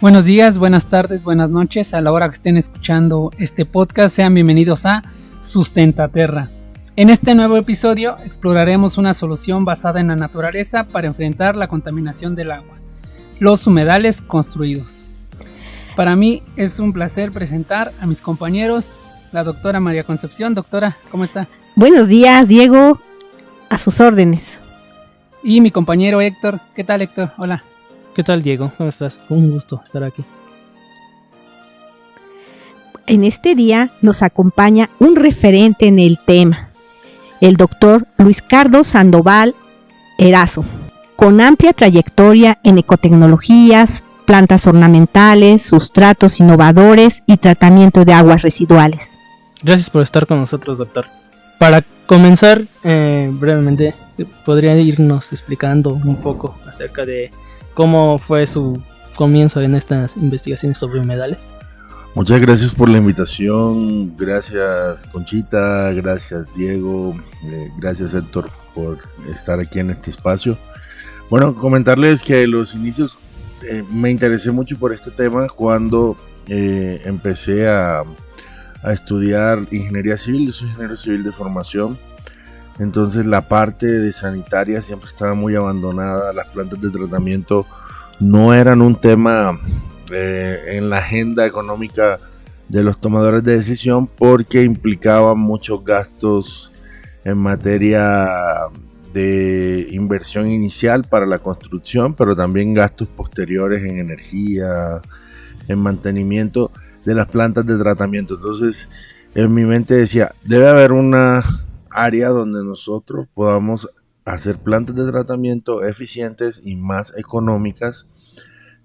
Buenos días, buenas tardes, buenas noches. A la hora que estén escuchando este podcast, sean bienvenidos a Sustentaterra. En este nuevo episodio exploraremos una solución basada en la naturaleza para enfrentar la contaminación del agua: los humedales construidos. Para mí es un placer presentar a mis compañeros, la doctora María Concepción. Doctora, ¿cómo está? Buenos días, Diego, a sus órdenes. Y mi compañero Héctor. ¿Qué tal, Héctor? Hola. ¿Qué tal, Diego? ¿Cómo estás? Un gusto estar aquí. En este día nos acompaña un referente en el tema, el doctor Luis Carlos Sandoval Erazo, con amplia trayectoria en ecotecnologías, plantas ornamentales, sustratos innovadores y tratamiento de aguas residuales. Gracias por estar con nosotros, doctor. Para comenzar, brevemente, ¿podría irnos explicando un poco acerca de cómo fue su comienzo en estas investigaciones sobre humedales? Muchas gracias por la invitación, gracias Conchita, gracias Diego, gracias Héctor por estar aquí en este espacio. Bueno, comentarles que los inicios me interesé mucho por este tema cuando empecé a estudiar ingeniería civil. Yo soy ingeniero civil de formación. Entonces la parte de sanitaria siempre estaba muy abandonada, las plantas de tratamiento no eran un tema en la agenda económica de los tomadores de decisión porque implicaban muchos gastos en materia de inversión inicial para la construcción, pero también gastos posteriores en energía, en mantenimiento de las plantas de tratamiento. Entonces en mi mente decía, debe haber una área donde nosotros podamos hacer plantas de tratamiento eficientes y más económicas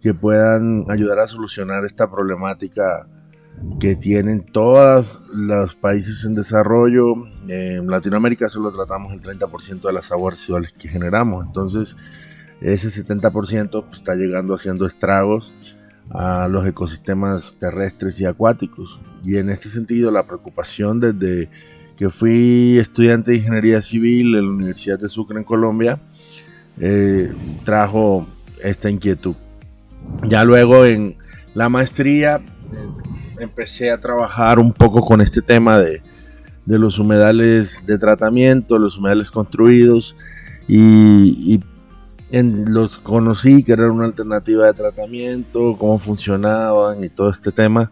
que puedan ayudar a solucionar esta problemática que tienen todos los países en desarrollo. En Latinoamérica solo tratamos el 30% de las aguas residuales que generamos, entonces ese 70% está llegando haciendo estragos a los ecosistemas terrestres y acuáticos. Y en este sentido la preocupación desde que fui estudiante de ingeniería civil en la Universidad de Sucre en Colombia, trajo esta inquietud. Ya luego en la maestría empecé a trabajar un poco con este tema de los humedales de tratamiento, los humedales construidos, y los conocí que eran una alternativa de tratamiento, cómo funcionaban y todo este tema.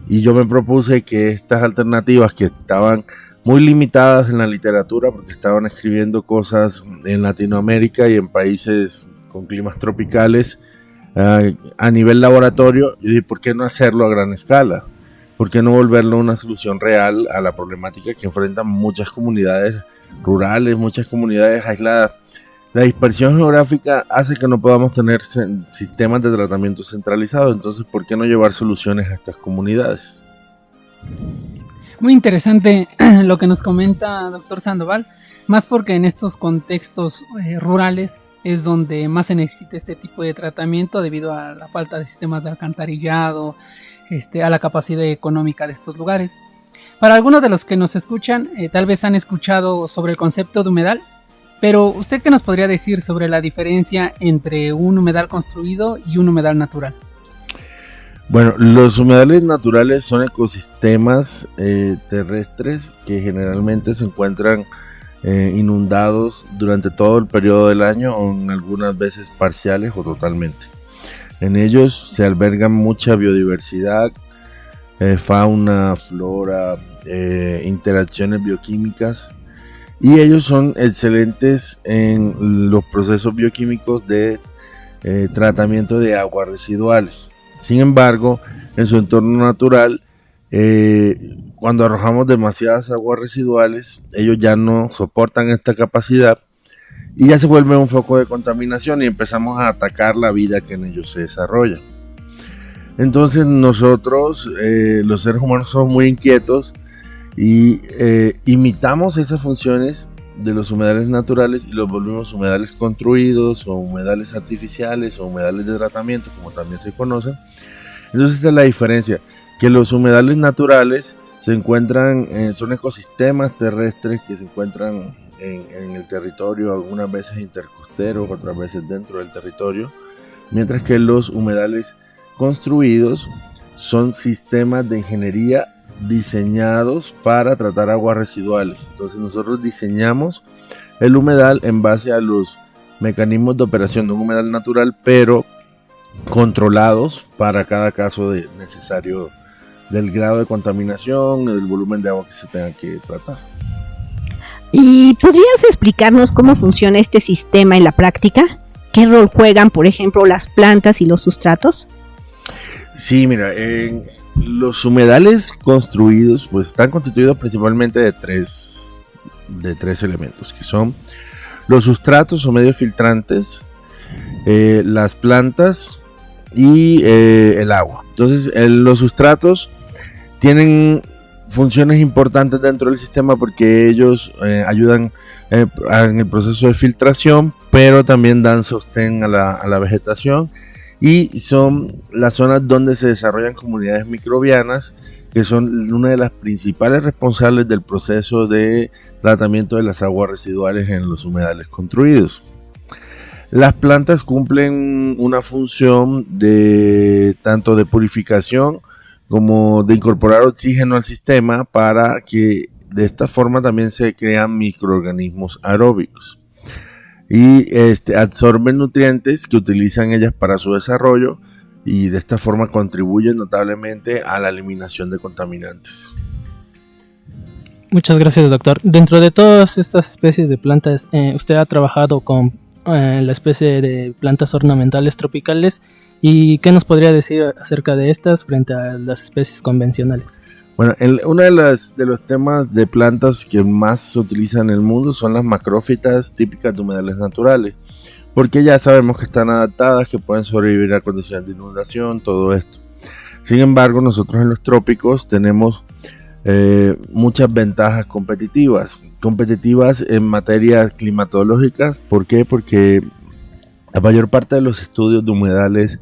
Y yo me propuse que estas alternativas, que estaban muy limitadas en la literatura porque estaban escribiendo cosas en Latinoamérica y en países con climas tropicales, a nivel laboratorio, yo dije, ¿por qué no hacerlo a gran escala? ¿Por qué no volverlo una solución real a la problemática que enfrentan muchas comunidades rurales, muchas comunidades aisladas? La dispersión geográfica hace que no podamos tener sistemas de tratamiento centralizados, entonces ¿por qué no llevar soluciones a estas comunidades? Muy interesante lo que nos comenta doctor Sandoval, más porque en estos contextos rurales es donde más se necesita este tipo de tratamiento debido a la falta de sistemas de alcantarillado, a la capacidad económica de estos lugares. Para algunos de los que nos escuchan, tal vez han escuchado sobre el concepto de humedal, pero ¿usted qué nos podría decir sobre la diferencia entre un humedal construido y un humedal natural? Bueno, los humedales naturales son ecosistemas terrestres que generalmente se encuentran inundados durante todo el periodo del año, o en algunas veces parciales o totalmente. En ellos se albergan mucha biodiversidad, fauna, flora, interacciones bioquímicas, y ellos son excelentes en los procesos bioquímicos de tratamiento de aguas residuales. Sin embargo, en su entorno natural, cuando arrojamos demasiadas aguas residuales, ellos ya no soportan esta capacidad y ya se vuelve un foco de contaminación y empezamos a atacar la vida que en ellos se desarrolla. Entonces nosotros, los seres humanos, somos muy inquietos y imitamos esas funciones de los humedales naturales y los volvimos humedales construidos o humedales artificiales o humedales de tratamiento, como también se conocen. Entonces esta es la diferencia, que los humedales naturales se encuentran, son ecosistemas terrestres que se encuentran en el territorio, algunas veces intercosteros, otras veces dentro del territorio, mientras que los humedales construidos son sistemas de ingeniería diseñados para tratar aguas residuales. Entonces nosotros diseñamos el humedal en base a los mecanismos de operación de un humedal natural, pero controlados para cada caso necesario del grado de contaminación, del volumen de agua que se tenga que tratar. ¿Y podrías explicarnos cómo funciona este sistema en la práctica? ¿Qué rol juegan, por ejemplo, las plantas y los sustratos? Sí, mira, los humedales construidos pues están constituidos principalmente de tres elementos, que son los sustratos o medios filtrantes, las plantas y el agua. Entonces los sustratos tienen funciones importantes dentro del sistema porque ellos ayudan en el proceso de filtración, pero también dan sostén a la vegetación, y son las zonas donde se desarrollan comunidades microbianas, que son una de las principales responsables del proceso de tratamiento de las aguas residuales en los humedales construidos. Las plantas cumplen una función tanto de purificación como de incorporar oxígeno al sistema, para que de esta forma también se crean microorganismos aeróbicos y absorben nutrientes que utilizan ellas para su desarrollo, y de esta forma contribuyen notablemente a la eliminación de contaminantes. Muchas gracias, doctor. Dentro de todas estas especies de plantas, usted ha trabajado con la especie de plantas ornamentales tropicales, ¿y qué nos podría decir acerca de estas frente a las especies convencionales? Bueno, uno de los temas de plantas que más se utilizan en el mundo son las macrófitas típicas de humedales naturales, porque ya sabemos que están adaptadas, que pueden sobrevivir a condiciones de inundación, todo esto. Sin embargo, nosotros en los trópicos tenemos muchas ventajas competitivas en materias climatológicas. ¿Por qué? Porque la mayor parte de los estudios de humedales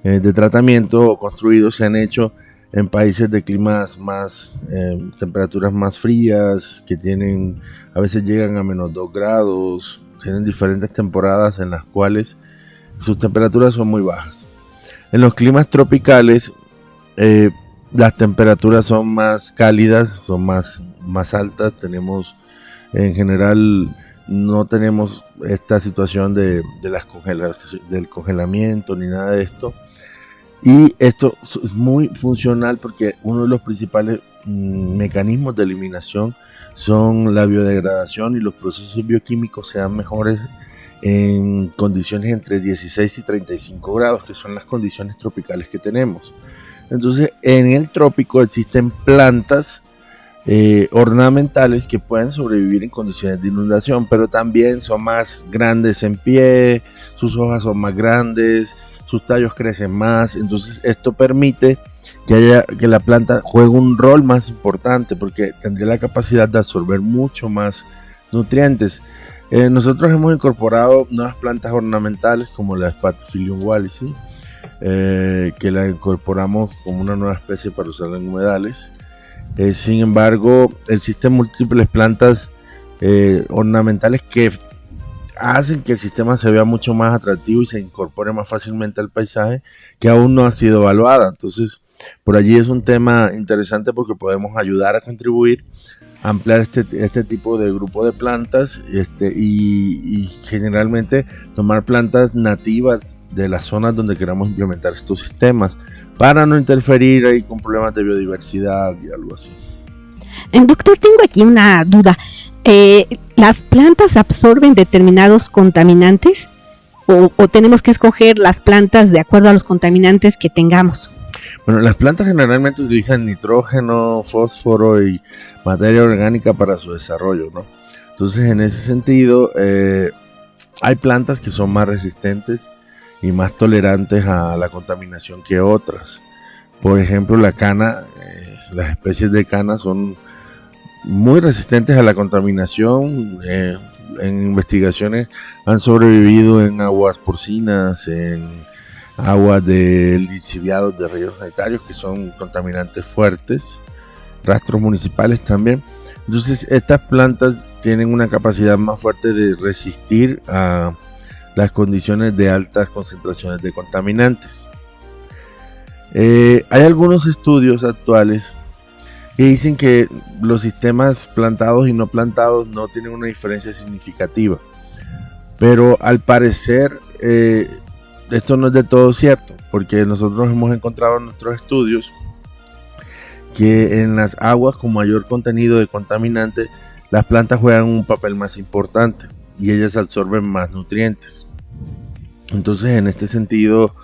de tratamiento construidos se han hecho en países de climas temperaturas más frías, que a veces llegan a -2 grados, tienen diferentes temporadas en las cuales sus temperaturas son muy bajas. En los climas tropicales, las temperaturas son más cálidas, son más altas. En general, no tenemos esta situación del congelamiento ni nada de esto. Y esto es muy funcional porque uno de los principales mecanismos de eliminación son la biodegradación, y los procesos bioquímicos se dan mejores en condiciones entre 16 y 35 grados, que son las condiciones tropicales que tenemos. Entonces, en el trópico existen plantas ornamentales que pueden sobrevivir en condiciones de inundación, pero también son más grandes en pie, sus hojas son más grandes, sus tallos crecen más. Entonces esto permite que la planta juegue un rol más importante, porque tendría la capacidad de absorber mucho más nutrientes. Nosotros hemos incorporado nuevas plantas ornamentales como la Spathiphyllum wallisii, que la incorporamos como una nueva especie para usarla en humedales. Sin embargo, existen múltiples plantas ornamentales que hacen que el sistema se vea mucho más atractivo y se incorpore más fácilmente al paisaje, que aún no ha sido evaluada. Entonces, por allí es un tema interesante, porque podemos ayudar a contribuir a ampliar este tipo de grupo de plantas, y generalmente tomar plantas nativas de las zonas donde queramos implementar estos sistemas, para no interferir ahí con problemas de biodiversidad y algo así. Doctor, tengo aquí una duda. ¿Las plantas absorben determinados contaminantes o tenemos que escoger las plantas de acuerdo a los contaminantes que tengamos? Bueno, las plantas generalmente utilizan nitrógeno, fósforo y materia orgánica para su desarrollo, ¿no? Entonces, en ese sentido, hay plantas que son más resistentes y más tolerantes a la contaminación que otras. Por ejemplo, la cana, las especies de cana son muy resistentes a la contaminación. En investigaciones han sobrevivido en aguas porcinas, en aguas de lixiviados de ríos sanitarios, que son contaminantes fuertes, rastros municipales también. Entonces, estas plantas tienen una capacidad más fuerte de resistir a las condiciones de altas concentraciones de contaminantes. Hay algunos estudios actuales que dicen que los sistemas plantados y no plantados no tienen una diferencia significativa, pero al parecer esto no es de todo cierto, porque nosotros hemos encontrado en nuestros estudios que en las aguas con mayor contenido de contaminante las plantas juegan un papel más importante y ellas absorben más nutrientes. Entonces, en este sentido,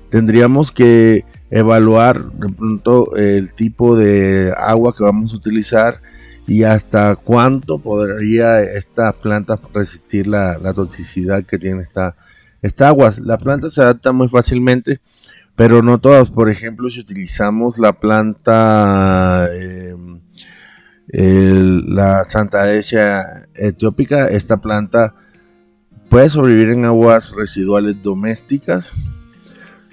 tendríamos que evaluar de pronto el tipo de agua que vamos a utilizar y hasta cuánto podría esta planta resistir la toxicidad que tiene esta agua. Las plantas se adaptan muy fácilmente, pero no todas. Por ejemplo, si utilizamos la planta la Santaecia etiópica, esta planta puede sobrevivir en aguas residuales domésticas.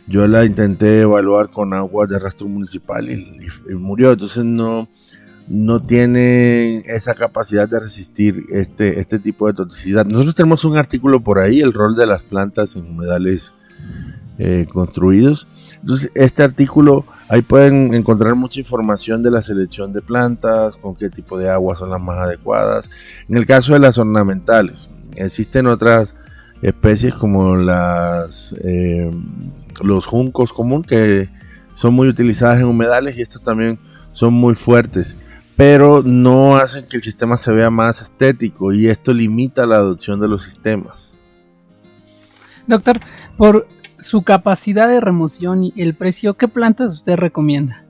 Yo la intenté evaluar con aguas de rastro municipal y murió. Entonces no tiene esa capacidad de resistir este tipo de toxicidad. Nosotros tenemos un artículo por ahí, el rol de las plantas en humedales construidos. Entonces, este artículo, ahí pueden encontrar mucha información de la selección de plantas, con qué tipo de aguas son las más adecuadas. En el caso de las ornamentales, existen otras especies como los juncos común, que son muy utilizadas en humedales y estos también son muy fuertes, pero no hacen que el sistema se vea más estético y esto limita la adopción de los sistemas. Doctor, por su capacidad de remoción y el precio, ¿qué plantas usted recomienda?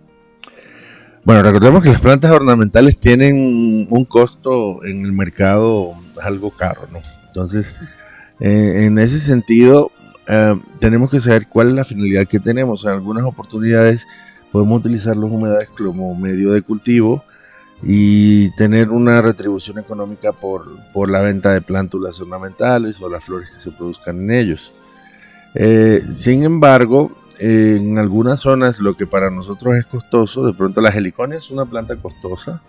Bueno, recordemos que las plantas ornamentales tienen un costo en el mercado algo caro, ¿no? Entonces, en ese sentido, tenemos que saber cuál es la finalidad que tenemos. En algunas oportunidades podemos utilizar los humedales como medio de cultivo y tener una retribución económica por la venta de plántulas ornamentales o las flores que se produzcan en ellos. Sin embargo, en algunas zonas lo que para nosotros es costoso, de pronto la heliconia es una planta costosa,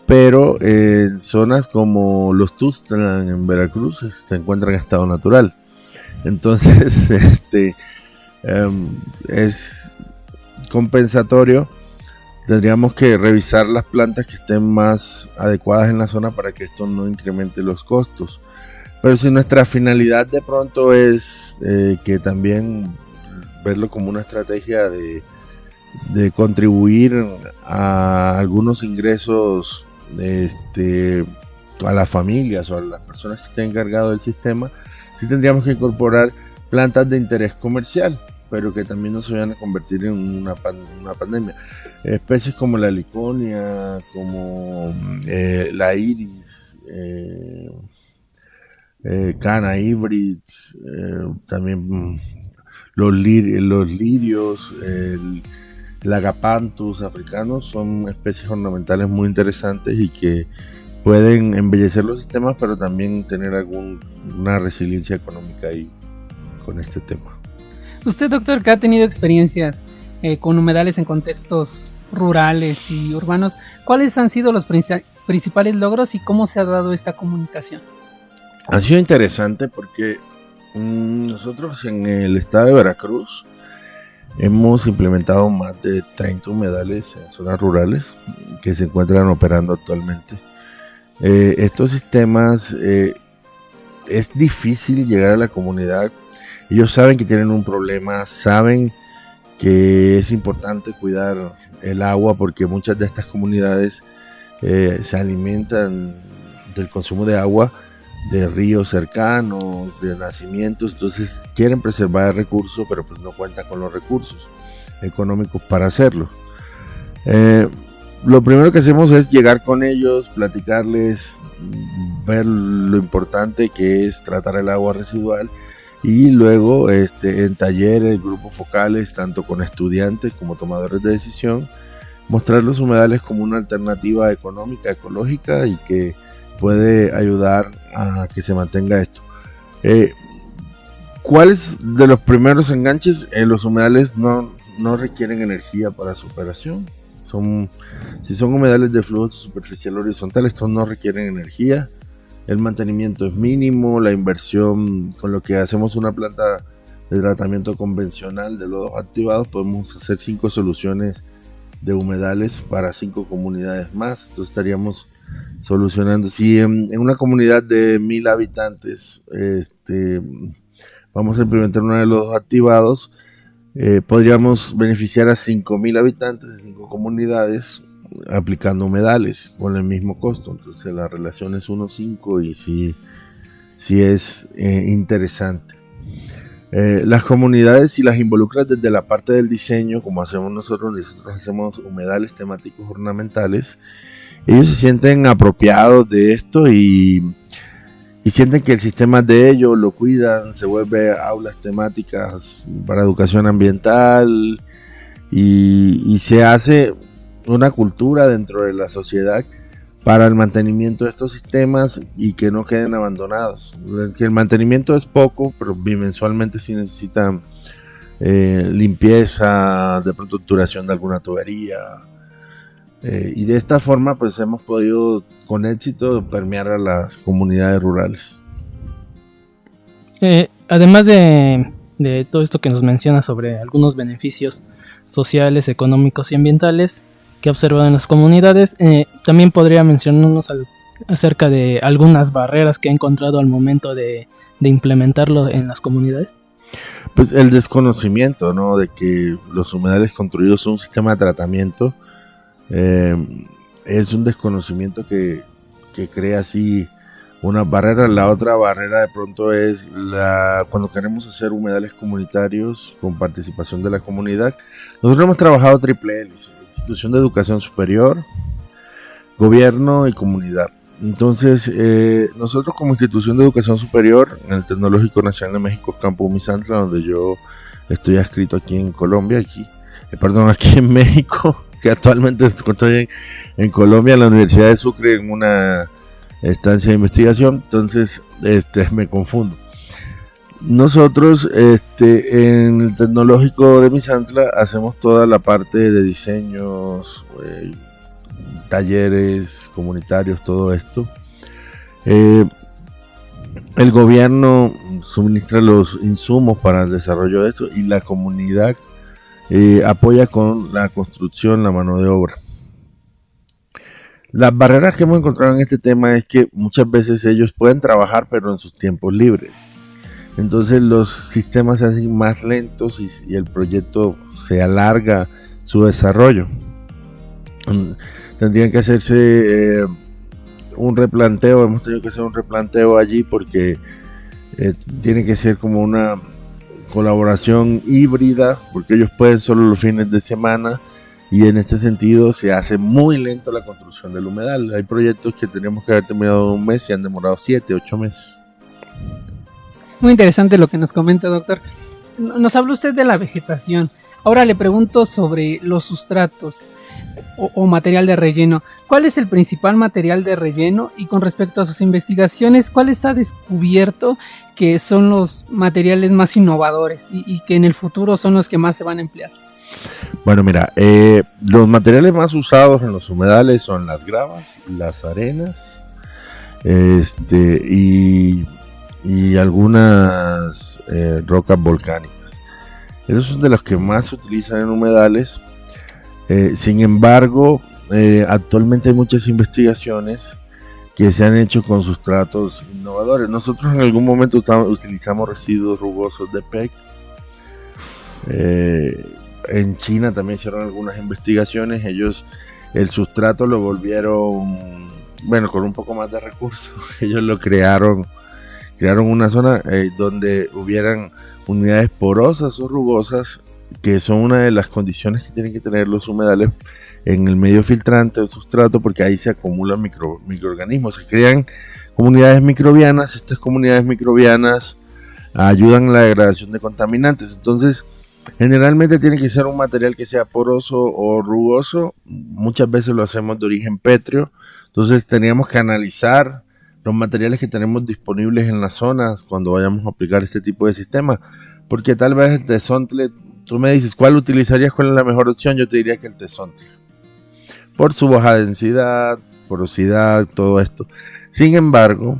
pero en zonas como los Tuxtlan en Veracruz se encuentra en estado natural. Entonces es compensatorio. Tendríamos que revisar las plantas que estén más adecuadas en la zona para que esto no incremente los costos. Pero si nuestra finalidad de pronto es que también verlo como una estrategia de contribuir a algunos ingresos a las familias o a las personas que estén encargadas del sistema, sí tendríamos que incorporar plantas de interés comercial, pero que también no se vayan a convertir en una pandemia. Especies como la heliconia, como la iris, Canna hybrids, también los lirios, el Agapanthus africanos son especies ornamentales muy interesantes y que pueden embellecer los sistemas, pero también tener una resiliencia económica ahí con este tema. Usted, doctor, que ha tenido experiencias con humedales en contextos rurales y urbanos, ¿cuáles han sido los principales logros y cómo se ha dado esta comunicación? Ha sido interesante porque nosotros en el estado de Veracruz hemos implementado más de 30 humedales en zonas rurales que se encuentran operando actualmente. Estos sistemas es difícil llegar a la comunidad. Ellos saben que tienen un problema, saben que es importante cuidar el agua porque muchas de estas comunidades se alimentan del consumo de agua de ríos cercanos, de nacimientos, entonces quieren preservar el recurso, pero pues no cuentan con los recursos económicos para hacerlo. Lo primero que hacemos es llegar con ellos, platicarles, ver lo importante que es tratar el agua residual y luego en talleres, grupos focales, tanto con estudiantes como tomadores de decisión, mostrar los humedales como una alternativa económica, ecológica y que puede ayudar a que se mantenga esto. ¿Cuáles de los primeros enganches? Los humedales no requieren energía para su operación. Si son humedales de flujo superficial horizontal, estos no requieren energía. El mantenimiento es mínimo, la inversión con lo que hacemos una planta de tratamiento convencional de lodos activados, podemos hacer 5 soluciones de humedales para 5 comunidades más. Entonces estaríamos solucionando. Si en una comunidad de 1000 habitantes vamos a implementar una de lodos activados, podríamos beneficiar a 5000 habitantes de 5 comunidades aplicando humedales con el mismo costo. Entonces la relación es 1:5 y sí es interesante. Las comunidades, si las involucras desde la parte del diseño, como hacemos nosotros hacemos humedales temáticos ornamentales, ellos se sienten apropiados de esto y sienten que el sistema de ellos, lo cuidan, se vuelve aulas temáticas para educación ambiental y se hace una cultura dentro de la sociedad para el mantenimiento de estos sistemas y que no queden abandonados. Que el mantenimiento es poco, pero bimensualmente sí necesitan limpieza, de pronto duración de alguna tubería. Y de esta forma pues hemos podido con éxito permear a las comunidades rurales. Además de todo esto que nos menciona sobre algunos beneficios sociales, económicos y ambientales que ha observado en las comunidades, también podría mencionarnos acerca de algunas barreras que ha encontrado al momento de implementarlo en las comunidades. Pues el desconocimiento, ¿no?, de que los humedales construidos son un sistema de tratamiento. Es un desconocimiento que crea así una barrera. La otra barrera de pronto es cuando queremos hacer humedales comunitarios con participación de la comunidad. Nosotros hemos trabajado triple hélice: institución de educación superior, gobierno y comunidad. Entonces nosotros como institución de educación superior en el Tecnológico Nacional de México Campus Misantla, donde yo estoy adscrito aquí en Colombia, aquí en México, que actualmente estoy en Colombia, en la Universidad de Sucre, en una estancia de investigación. Entonces me confundo. Nosotros en el Tecnológico de Misantla hacemos toda la parte de diseños, talleres comunitarios, todo esto. El gobierno suministra los insumos para el desarrollo de esto y la comunidad apoya con la construcción, la mano de obra. Las barreras que hemos encontrado en este tema es que muchas veces ellos pueden trabajar pero en sus tiempos libres. Entonces los sistemas se hacen más lentos y el proyecto se alarga su desarrollo. Tendrían que hacerse un replanteo, hemos tenido que hacer un replanteo allí porque tiene que ser como una colaboración híbrida, porque ellos pueden solo los fines de semana y en este sentido se hace muy lento la construcción del humedal. Hay proyectos que tenemos que haber terminado en un mes y han demorado 7, 8 meses. Muy interesante lo que nos comenta, doctor. Nos habla usted de la vegetación. Ahora le pregunto sobre los sustratos o material de relleno. ¿Cuál es el principal material de relleno? Y con respecto a sus investigaciones, ¿cuáles ha descubierto que son los materiales más innovadores y que en el futuro son los que más se van a emplear? Bueno, mira, los materiales más usados en los humedales son las gravas, las arenas, y algunas rocas volcánicas. Esos son de los que más se utilizan en humedales. Sin embargo, actualmente hay muchas investigaciones que se han hecho con sustratos innovadores. Nosotros en algún momento utilizamos residuos rugosos de PEC. En China también hicieron algunas investigaciones. Ellos el sustrato lo volvieron, bueno, con un poco más de recursos. Ellos lo crearon una zona donde hubieran unidades porosas o rugosas, que son una de las condiciones que tienen que tener los humedales en el medio filtrante o sustrato, porque ahí se acumulan microorganismos, se crean comunidades microbianas. Estas comunidades microbianas ayudan a la degradación de contaminantes. Entonces, generalmente tiene que ser un material que sea poroso o rugoso. Muchas veces lo hacemos de origen pétreo. Entonces, teníamos que analizar los materiales que tenemos disponibles en las zonas cuando vayamos a aplicar este tipo de sistema, porque tal vez el tesontle, tú me dices cuál utilizarías, cuál es la mejor opción, yo te diría que el tesontle, por su baja densidad, porosidad, todo esto. Sin embargo,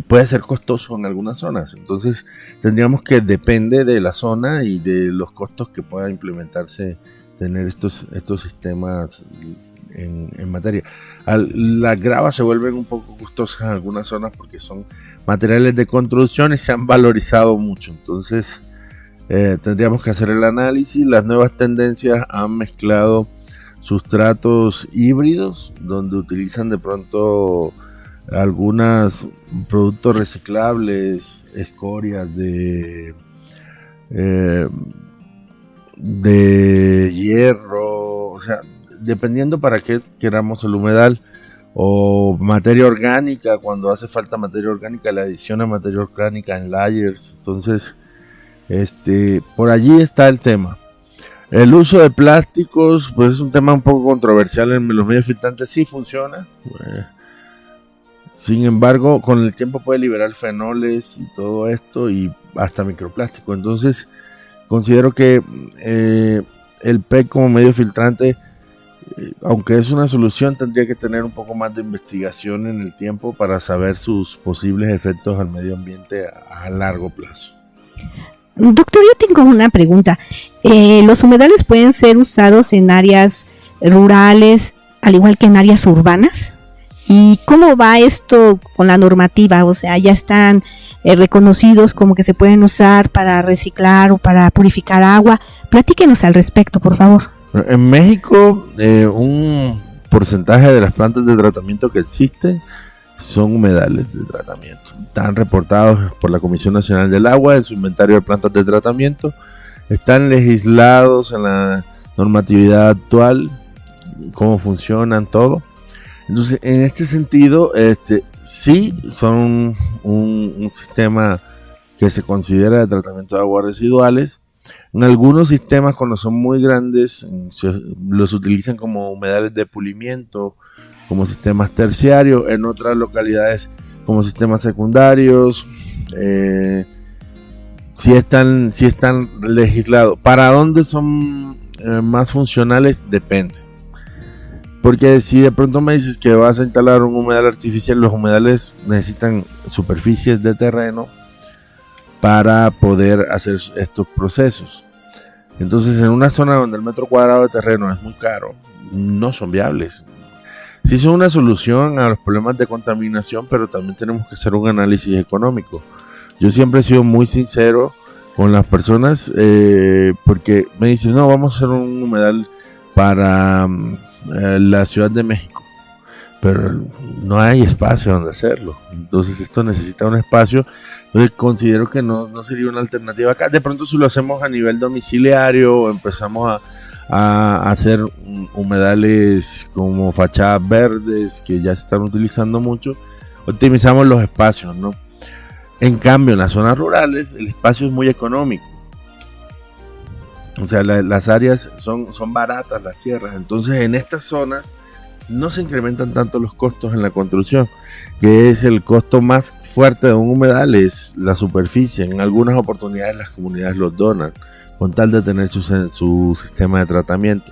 puede ser costoso en algunas zonas. Entonces tendríamos que, depende de la zona y de los costos que pueda implementarse, tener estos sistemas en materia. Las gravas se vuelven un poco costosas en algunas zonas porque son materiales de construcción y se han valorizado mucho. Entonces tendríamos que hacer el análisis. Las nuevas tendencias han mezclado sustratos híbridos donde utilizan de pronto algunos productos reciclables, escorias de hierro, o sea, dependiendo para qué queramos el humedal, o materia orgánica, cuando hace falta materia orgánica, la adición de materia orgánica en layers. Entonces, por allí está el tema. El uso de plásticos, pues es un tema un poco controversial en los medios filtrantes, sí funciona. Sin embargo, con el tiempo puede liberar fenoles y todo esto y hasta microplástico. Entonces, considero que el PET como medio filtrante, aunque es una solución, tendría que tener un poco más de investigación en el tiempo para saber sus posibles efectos al medio ambiente a largo plazo. Doctor, yo tengo una pregunta. ¿Los humedales pueden ser usados en áreas rurales al igual que en áreas urbanas? ¿Y cómo va esto con la normativa? O sea, ¿ya están reconocidos como que se pueden usar para reciclar o para purificar agua? Platíquenos al respecto, por favor. En México, un porcentaje de las plantas de tratamiento que existen son humedales de tratamiento. Están reportados por la Comisión Nacional del Agua en su inventario de plantas de tratamiento. Están legislados en la normatividad actual, cómo funcionan, todo. Entonces, en este sentido, sí son un sistema que se considera de tratamiento de aguas residuales. En algunos sistemas, cuando son muy grandes, los utilizan como humedales de pulimiento, como sistemas terciarios. En otras localidades, como sistemas secundarios. Sí están legislados. ¿Para dónde son más funcionales? Depende. Porque si de pronto me dices que vas a instalar un humedal artificial, los humedales necesitan superficies de terreno para poder hacer estos procesos. Entonces, en una zona donde el metro cuadrado de terreno es muy caro, no son viables. Sí son una solución a los problemas de contaminación, pero también tenemos que hacer un análisis económico. Yo siempre he sido muy sincero con las personas porque me dicen, no, vamos a hacer un humedal para la Ciudad de México, pero no hay espacio donde hacerlo. Entonces esto necesita un espacio. Entonces considero que no sería una alternativa acá. De pronto, si lo hacemos a nivel domiciliario o empezamos a hacer humedales como fachadas verdes que ya se están utilizando mucho, optimizamos los espacios, ¿no? En cambio, en las zonas rurales el espacio es muy económico. O sea, las áreas son baratas, las tierras. Entonces, en estas zonas no se incrementan tanto los costos en la construcción, que es el costo más fuerte de un humedal, es la superficie. En algunas oportunidades las comunidades los donan, con tal de tener su sistema de tratamiento.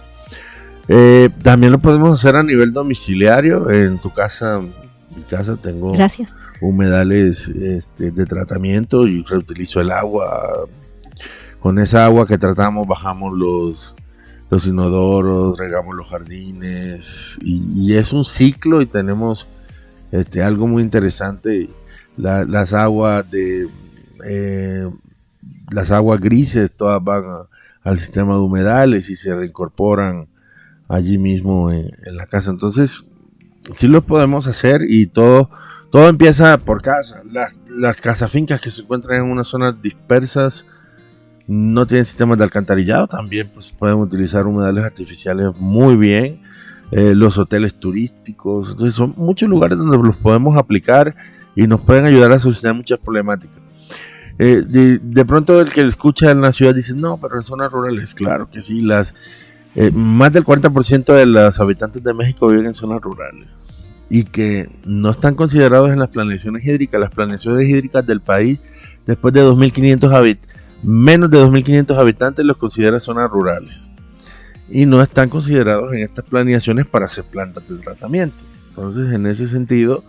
También lo podemos hacer a nivel domiciliario. En tu casa, en mi casa tengo humedales de tratamiento y reutilizo el agua. Con esa agua que tratamos bajamos los inodoros, regamos los jardines y es un ciclo y tenemos algo muy interesante. Las aguas grises todas van al sistema de humedales y se reincorporan allí mismo en la casa. Entonces sí lo podemos hacer y todo empieza por casa. Las casafincas que se encuentran en unas zonas dispersas no tienen sistemas de alcantarillado, también pues pueden utilizar humedales artificiales muy bien. Los hoteles turísticos, entonces son muchos lugares donde los podemos aplicar y nos pueden ayudar a solucionar muchas problemáticas. De pronto el que escucha en la ciudad dice, no, pero en zonas rurales, claro que sí, más del 40% de los habitantes de México viven en zonas rurales y que no están considerados en las planeaciones hídricas. Las planeaciones hídricas del país, después de 2.500 habitantes, menos de 2.500 habitantes los considera zonas rurales y no están considerados en estas planeaciones para hacer plantas de tratamiento. Entonces, en ese sentido,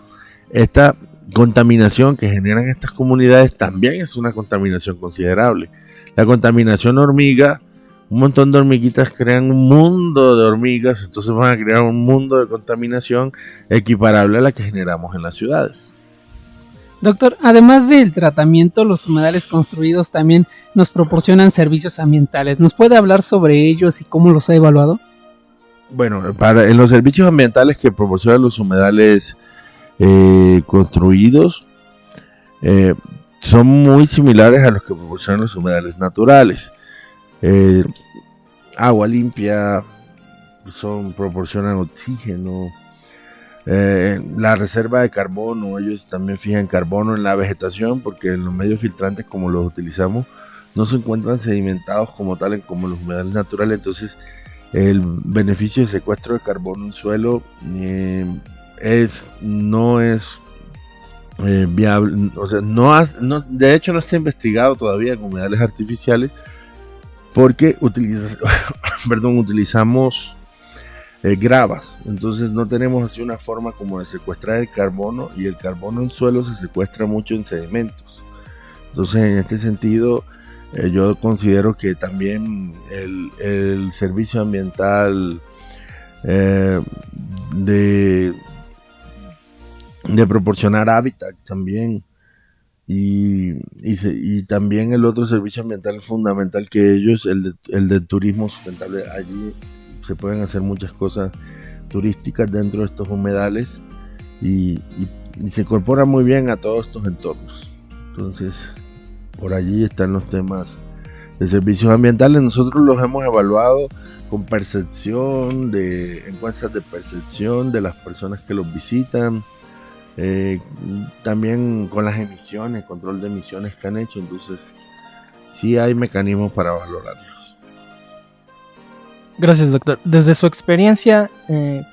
esta contaminación que generan estas comunidades también es una contaminación considerable. La contaminación hormiga, un montón de hormiguitas crean un mundo de hormigas, entonces van a crear un mundo de contaminación equiparable a la que generamos en las ciudades. Doctor, además del tratamiento, los humedales construidos también nos proporcionan servicios ambientales. ¿Nos puede hablar sobre ellos y cómo los ha evaluado? Bueno, en los servicios ambientales que proporcionan los humedales construidos, son muy similares a los que proporcionan los humedales naturales. Agua limpia, proporcionan oxígeno. La reserva de carbono, ellos también fijan carbono en la vegetación, porque en los medios filtrantes como los utilizamos no se encuentran sedimentados como tal como los humedales naturales. Entonces el beneficio de secuestro de carbono en suelo no es viable, o sea, de hecho no está investigado todavía en humedales artificiales, porque utilizamos gravas, entonces no tenemos así una forma como de secuestrar el carbono, y el carbono en suelo se secuestra mucho en sedimentos. Entonces en este sentido yo considero que también el servicio ambiental de proporcionar hábitat también, y también el otro servicio ambiental fundamental que ellos, el de turismo sustentable. Allí se pueden hacer muchas cosas turísticas dentro de estos humedales y se incorpora muy bien a todos estos entornos. Entonces por allí están los temas de servicios ambientales. Nosotros los hemos evaluado con percepción, encuestas de percepción de las personas que los visitan, también con las emisiones, control de emisiones que han hecho. Entonces sí hay mecanismos para valorarlos. Gracias, doctor. Desde su experiencia,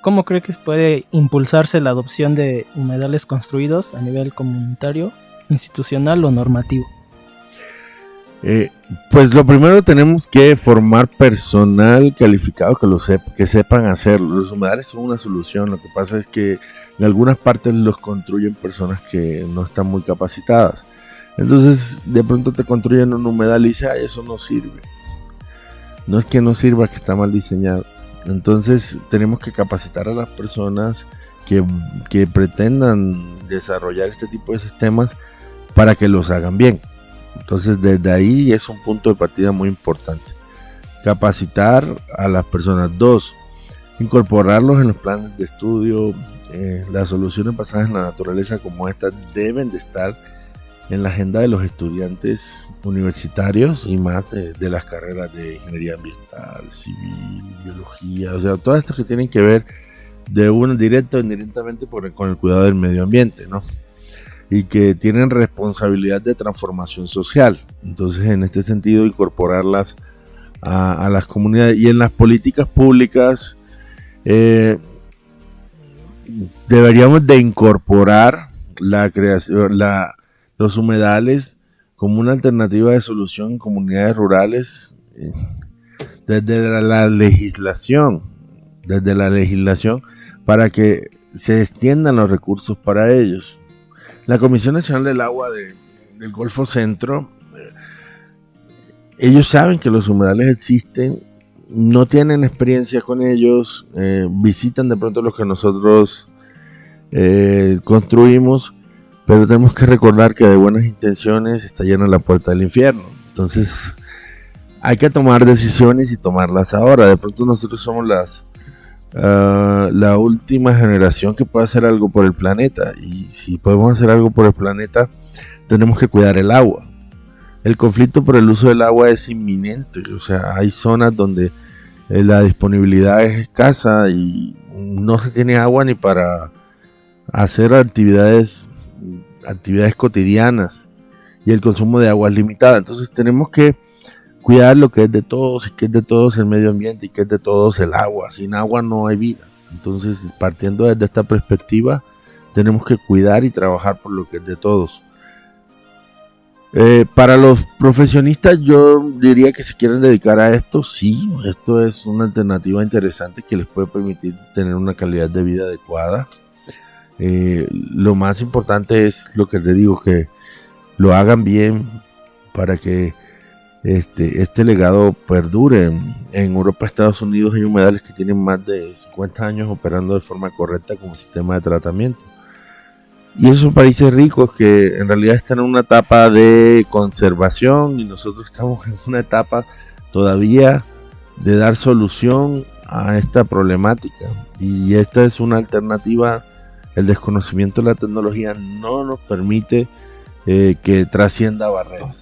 ¿cómo cree que puede impulsarse la adopción de humedales construidos a nivel comunitario, institucional o normativo? Pues lo primero, tenemos que formar personal calificado que sepan hacerlo. Los humedales son una solución. Lo que pasa es que en algunas partes los construyen personas que no están muy capacitadas. Entonces de pronto te construyen un humedal y dices, eso no sirve. No es que no sirva, que está mal diseñado. Entonces tenemos que capacitar a las personas que pretendan desarrollar este tipo de sistemas para que los hagan bien. Entonces desde ahí es un punto de partida muy importante. Capacitar a las personas. 2, incorporarlos en los planes de estudio. Las soluciones basadas en la naturaleza como estas deben de estar en la agenda de los estudiantes universitarios y más de las carreras de ingeniería ambiental, civil, biología, o sea, todas estas que tienen que ver directa o indirectamente con el cuidado del medio ambiente, ¿no? Y que tienen responsabilidad de transformación social. Entonces en este sentido incorporarlas a las comunidades, y en las políticas públicas deberíamos de incorporar la creación, los humedales como una alternativa de solución en comunidades rurales desde la legislación, para que se extiendan los recursos para ellos. La Comisión Nacional del Agua del Golfo Centro, ellos saben que los humedales existen, no tienen experiencia con ellos, visitan de pronto los que nosotros construimos, pero tenemos que recordar que de buenas intenciones está llena la puerta del infierno. Entonces hay que tomar decisiones y tomarlas ahora. De pronto nosotros somos la última generación que puede hacer algo por el planeta, y si podemos hacer algo por el planeta tenemos que cuidar el agua. El conflicto por el uso del agua es inminente, o sea, hay zonas donde la disponibilidad es escasa y no se tiene agua ni para hacer actividades cotidianas, y el consumo de agua es limitado. Entonces tenemos que cuidar lo que es de todos, y que es de todos el medio ambiente, y que es de todos el agua. Sin agua no hay vida. Entonces, partiendo desde esta perspectiva, tenemos que cuidar y trabajar por lo que es de todos. Para los profesionistas, yo diría que si quieren dedicar a esto, sí, esto es una alternativa interesante que les puede permitir tener una calidad de vida adecuada. Lo más importante es lo que te digo, que lo hagan bien para que este legado perdure. En Europa, Estados Unidos hay humedales que tienen más de 50 años operando de forma correcta como sistema de tratamiento. Y esos son países ricos que en realidad están en una etapa de conservación y nosotros estamos en una etapa todavía de dar solución a esta problemática. Y esta es una alternativa. El desconocimiento de la tecnología no nos permite que trascienda barreras.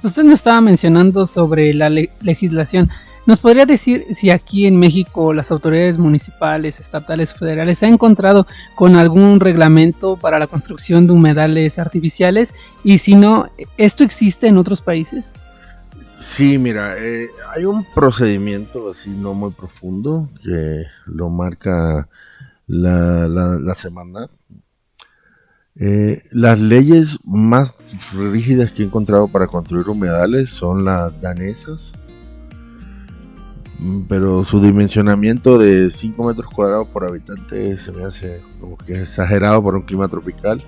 Usted nos estaba mencionando sobre la legislación. ¿Nos podría decir si aquí en México las autoridades municipales, estatales o federales se han encontrado con algún reglamento para la construcción de humedales artificiales? Y si no, ¿esto existe en otros países? Sí, mira, hay un procedimiento así no muy profundo que lo marca la Semarnat. Las leyes más rígidas que he encontrado para construir humedales son las danesas, pero su dimensionamiento de 5 metros cuadrados por habitante se me hace como que exagerado para un clima tropical.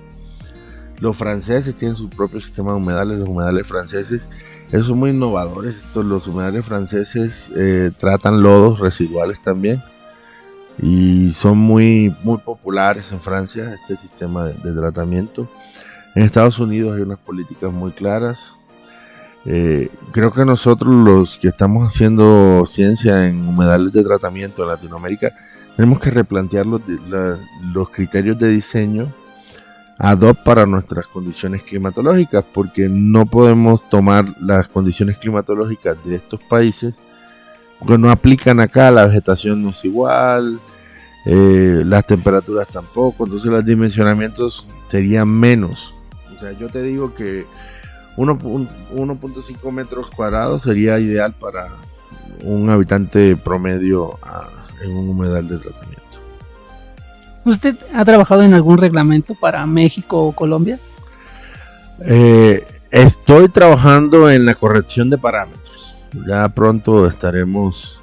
Los franceses tienen su propio sistema de humedales, los humedales franceses. Esos son muy innovadores. Los humedales franceses tratan lodos residuales también. Y son muy populares en Francia este sistema de tratamiento. En Estados Unidos hay unas políticas muy claras. Creo que nosotros, los que estamos haciendo ciencia en humedales de tratamiento en Latinoamérica, tenemos que replantear los criterios de diseño ad hoc para nuestras condiciones climatológicas, porque no podemos tomar las condiciones climatológicas de estos países porque no aplican acá. La vegetación no es igual, las temperaturas tampoco, entonces los dimensionamientos serían menos. O sea, yo te digo que 1.5 metros cuadrados sería ideal para un habitante promedio en un humedal de tratamiento. ¿Usted ha trabajado en algún reglamento para México o Colombia? Estoy trabajando en la corrección de parámetros. Ya pronto estaremos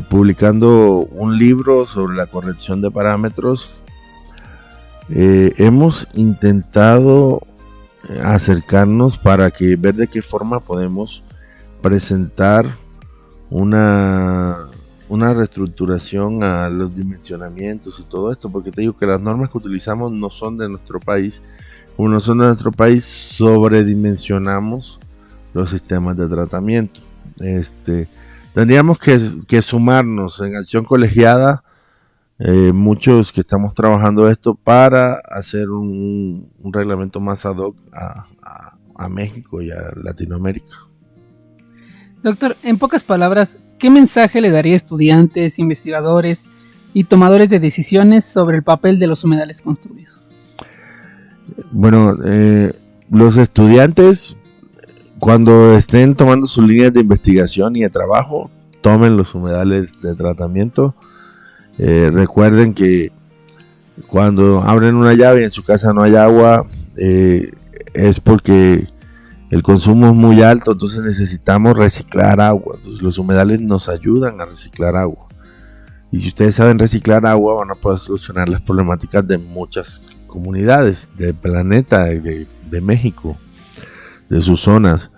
publicando un libro sobre la corrección de parámetros. Hemos intentado acercarnos para ver de qué forma podemos presentar una reestructuración a los dimensionamientos y todo esto, porque te digo que las normas que utilizamos no son de nuestro país. Como no son de nuestro país, sobredimensionamos los sistemas de tratamiento. Tendríamos que sumarnos en acción colegiada, muchos que estamos trabajando esto para hacer un reglamento más ad hoc a México y a Latinoamérica. Doctor, en pocas palabras, ¿qué mensaje le daría a estudiantes, investigadores y tomadores de decisiones sobre el papel de los humedales construidos? Bueno, los estudiantes, cuando estén tomando sus líneas de investigación y de trabajo, tomen los humedales de tratamiento. Recuerden que cuando abren una llave y en su casa no hay agua, es porque el consumo es muy alto, entonces necesitamos reciclar agua. Entonces los humedales nos ayudan a reciclar agua. Y si ustedes saben reciclar agua, van a poder solucionar las problemáticas de muchas comunidades del planeta, de México, de sus zonas.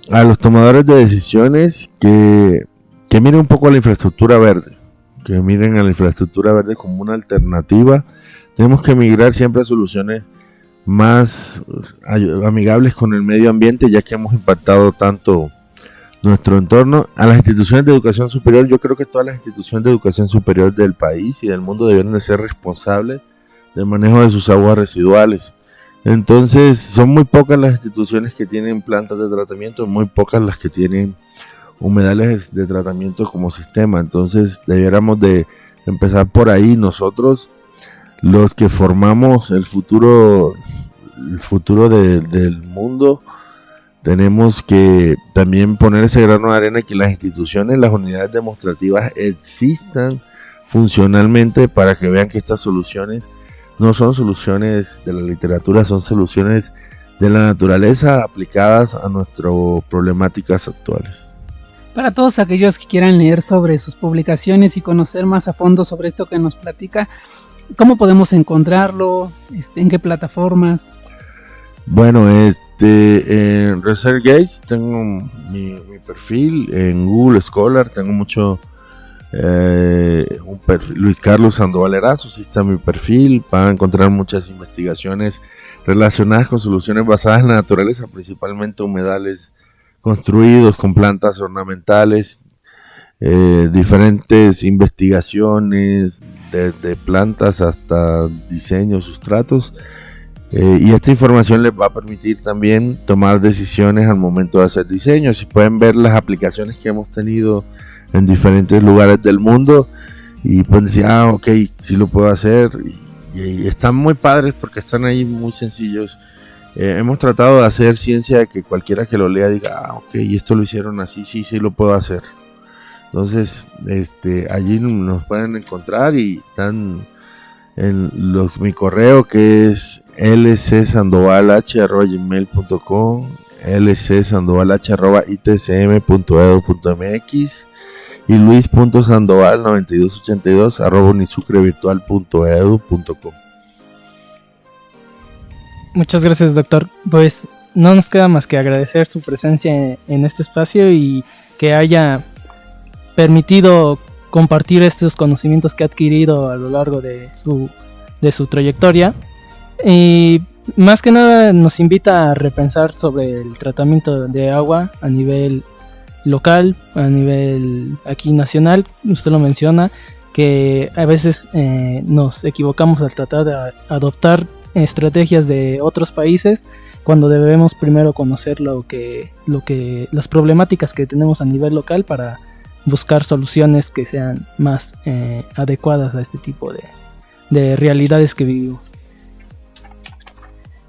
A los tomadores de decisiones que miren un poco a la infraestructura verde, que miren a la infraestructura verde como una alternativa. Tenemos que migrar siempre a soluciones más amigables con el medio ambiente, ya que hemos impactado tanto nuestro entorno. A las instituciones de educación superior, yo creo que todas las instituciones de educación superior del país y del mundo deben de ser responsables del manejo de sus aguas residuales. Entonces son muy pocas las instituciones que tienen plantas de tratamiento, muy pocas las que tienen humedales de tratamiento como sistema. Entonces debiéramos de empezar por ahí. Nosotros, los que formamos el futuro del mundo, tenemos que también poner ese grano de arena, que las instituciones, las unidades demostrativas existan funcionalmente, para que vean que estas soluciones no son soluciones de la literatura, son soluciones de la naturaleza aplicadas a nuestras problemáticas actuales. Para todos aquellos que quieran leer sobre sus publicaciones y conocer más a fondo sobre esto que nos platica, ¿cómo podemos encontrarlo? ¿En qué plataformas? Bueno, en ResearchGate tengo mi perfil, en Google Scholar tengo mucho un perfil, Luis Carlos Sandoval Erazo, sí está mi perfil. Van a encontrar muchas investigaciones relacionadas con soluciones basadas en la naturaleza, principalmente humedales construidos con plantas ornamentales, diferentes investigaciones desde plantas hasta diseños, sustratos, y esta información les va a permitir también tomar decisiones al momento de hacer diseños. Y pueden ver las aplicaciones que hemos tenido en diferentes lugares del mundo y pueden decir, ok, sí lo puedo hacer, y están muy padres porque están ahí muy sencillos. Hemos tratado de hacer ciencia que cualquiera que lo lea diga, ok, y esto lo hicieron así, sí lo puedo hacer. Entonces, allí nos pueden encontrar y están en mi correo, que es lcsandovalh@gmail.com, lcsandovalh@itcm.edu.mx y luis.sandoval9282@unisucrevirtual.edu.com. Muchas gracias, doctor. Pues no nos queda más que agradecer su presencia en este espacio y que haya permitido compartir estos conocimientos que ha adquirido a lo largo de su trayectoria. Y más que nada nos invita a repensar sobre el tratamiento de agua a nivel local, a nivel aquí nacional. Usted lo menciona, que a veces nos equivocamos al tratar de adoptar estrategias de otros países cuando debemos primero conocer las problemáticas que tenemos a nivel local para buscar soluciones que sean más adecuadas a este tipo de realidades que vivimos.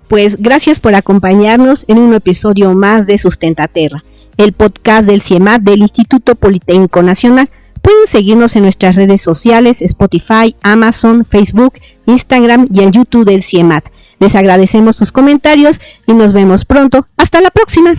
Pues gracias por acompañarnos en un episodio más de Sustentaterra, el podcast del CIEMAT del Instituto Politécnico Nacional. Pueden seguirnos en nuestras redes sociales, Spotify, Amazon, Facebook, Instagram y el YouTube del CIEMAT. Les agradecemos sus comentarios y nos vemos pronto. ¡Hasta la próxima!